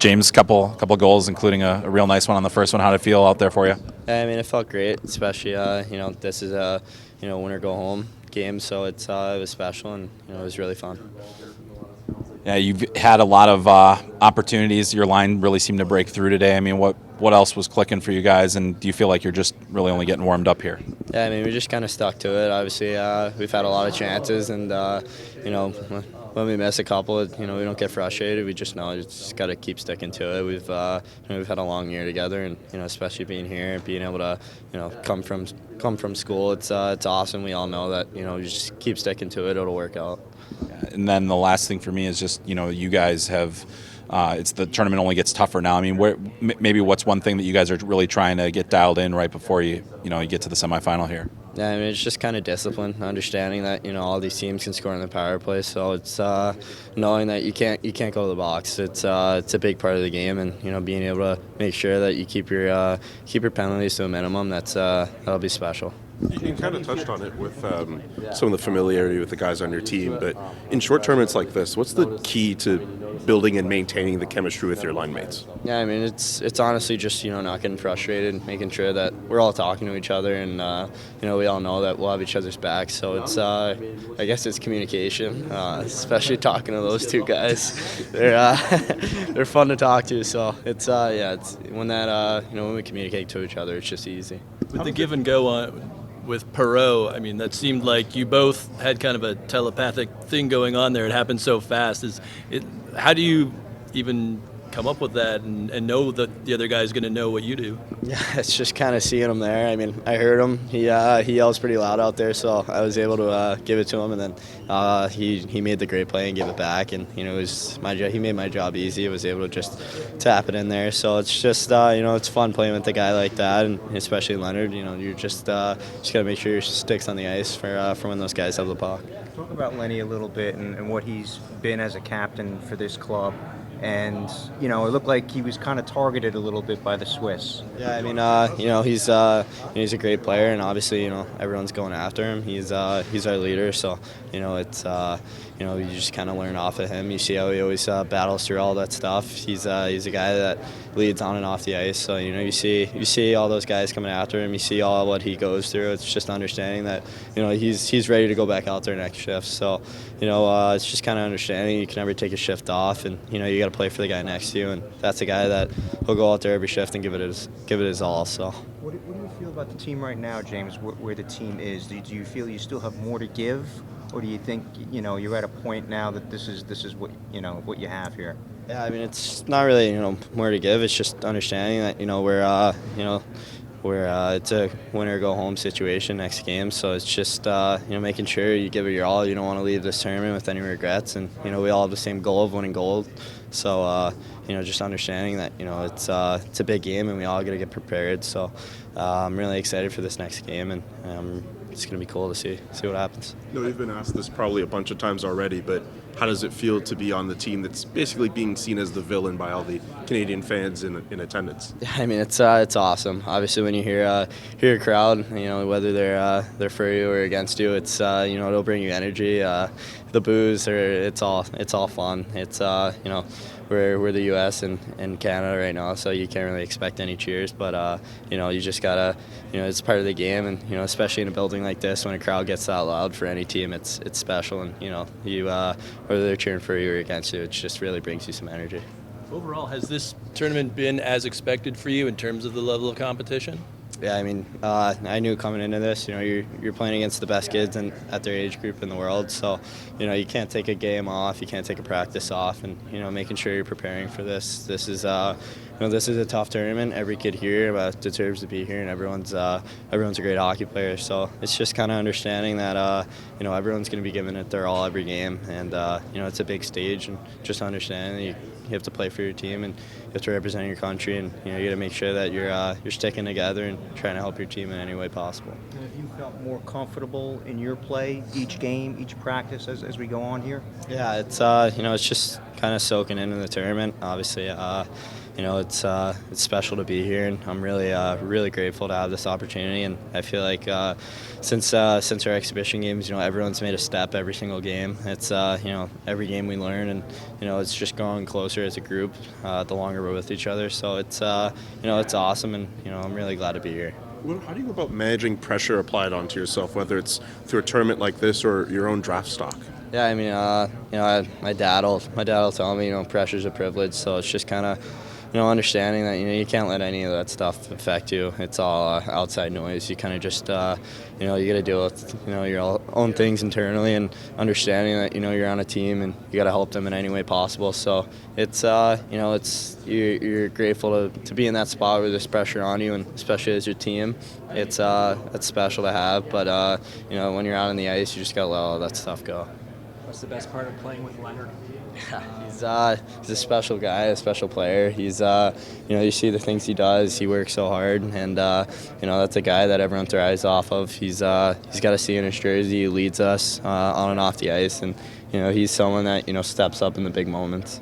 James, couple goals, including a real nice one on the first one. How did it feel out there for you? Yeah, I mean, it felt great, especially this is a winner go home game, so it was special and it was really fun. Yeah, you've had a lot of opportunities. Your line really seemed to break through today. I mean, what else was clicking for you guys, and do you feel like you're just really only getting warmed up here? Yeah, I mean, we just kind of stuck to it. Obviously, we've had a lot of chances, and when we miss a couple, we don't get frustrated. We just know we just got to keep sticking to it. We've had a long year together, and especially being here and being able to come from school, it's awesome. We all know that you just keep sticking to it. It'll work out. And then the last thing for me is just you guys have. It's the tournament only gets tougher now. I mean, maybe what's one thing that you guys are really trying to get dialed in right before you get to the semifinal here? Yeah, I mean, it's just kind of discipline, understanding that all these teams can score in the power play. So it's knowing that you can't go to the box. It's a big part of the game, and being able to make sure that you keep your penalties to a minimum. That'll be special. You kind of touched on it with some of the familiarity with the guys on your team, but in short tournaments like this, what's the key to building and maintaining the chemistry with your line mates? Yeah, I mean, it's honestly just not getting frustrated, making sure that we're all talking to each other, and we all know that we'll have each other's backs. So it's I guess it's communication, especially talking to those two guys. They're fun to talk to. So it's when when we communicate to each other, it's just easy. With the give and go on with Perot, I mean, that seemed like you both had kind of a telepathic thing going on there. It happened so fast. How do you even come up with that and know that the other guy's going to know what you do? Yeah, it's just kind of seeing him there. I mean, I heard him. He yells pretty loud out there, so I was able to give it to him, and then he made the great play and gave it back, and it was my job. He made my job easy. I was able to just tap it in there. So it's just it's fun playing with a guy like that, and especially Leonard. You're just gotta make sure your stick's on the ice for when those guys have the puck. Talk about Lenny a little bit and what he's been as a captain for this club. And, it looked like he was kind of targeted a little bit by the Swiss. Yeah, I mean, he's a great player, and obviously, everyone's going after him. He's our leader, so, it's, you just kind of learn off of him. You see how he always battles through all that stuff. He's a guy that leads on and off the ice, so, you see all those guys coming after him. You see all what he goes through. It's just understanding that, he's ready to go back out there next shift. So, it's just kind of understanding you can never take a shift off, and, you got to play for the guy next to you, and that's a guy that will go out there every shift and give it his all. So, what do you feel about the team right now, James? Where the team is? Do you feel you still have more to give, or do you think you're at a point now that this is what what you have here? Yeah, I mean, it's not really more to give. It's just understanding that it's a winner go home situation next game. So it's just making sure you give it your all. You don't want to leave this tournament with any regrets, and we all have the same goal of winning gold. So just understanding that it's a big game, and we all got to get prepared. So I'm really excited for this next game, and it's going to be cool to see what happens. You've been asked this probably a bunch of times already, but how does it feel to be on the team that's basically being seen as the villain by all the Canadian fans in attendance? Yeah, I mean, it's awesome. Obviously, when you hear a crowd, whether they're for you or against you, it's it'll bring you energy. The boos, it's all fun. It's we're the U.S. and Canada right now, so you can't really expect any cheers. But you just gotta it's part of the game, and especially in a building like this, when a crowd gets that loud for any team, it's special, and you whether they're cheering for you or against you, it just really brings you some energy. Overall, has this tournament been as expected for you in terms of the level of competition? Yeah, I mean, I knew coming into this, you're playing against the best kids at their age group in the world, so, you can't take a game off, you can't take a practice off, and, making sure you're preparing for this. This is a tough tournament. Every kid here deserves to be here, and everyone's a great hockey player, so it's just kind of understanding that, everyone's going to be giving it their all every game, and, it's a big stage, and just understanding that you have to play for your team, and you have to represent your country, and you got to make sure that you're sticking together and trying to help your team in any way possible. Have you felt more comfortable in your play each game, each practice as we go on here? Yeah, it's it's just kind of soaking into the tournament. Obviously, it's special to be here, and I'm really grateful to have this opportunity. And I feel like since our exhibition games, everyone's made a step every single game. It's every game we learn, and it's just growing closer as a group the longer we're with each other. So it's it's awesome, and I'm really glad to be here. How do you go about managing pressure applied onto yourself, whether it's through a tournament like this or your own draft stock? Yeah, I mean, my dad will tell me, pressure's a privilege. So it's just kind of, understanding that you can't let any of that stuff affect you. It's all outside noise. You kind of just, you got to deal with, your own things internally, and understanding that you're on a team and you got to help them in any way possible. So it's you're grateful to be in that spot where there's pressure on you, and especially as your team, it's special to have. But when you're out on the ice, you just got to let all that stuff go. What's the best part of playing with Leonard? He's a special guy, a special player. He's you see the things he does. He works so hard, and that's a guy that everyone thrives off of. He's got a C in his jersey. He leads us on and off the ice, and he's someone that steps up in the big moments.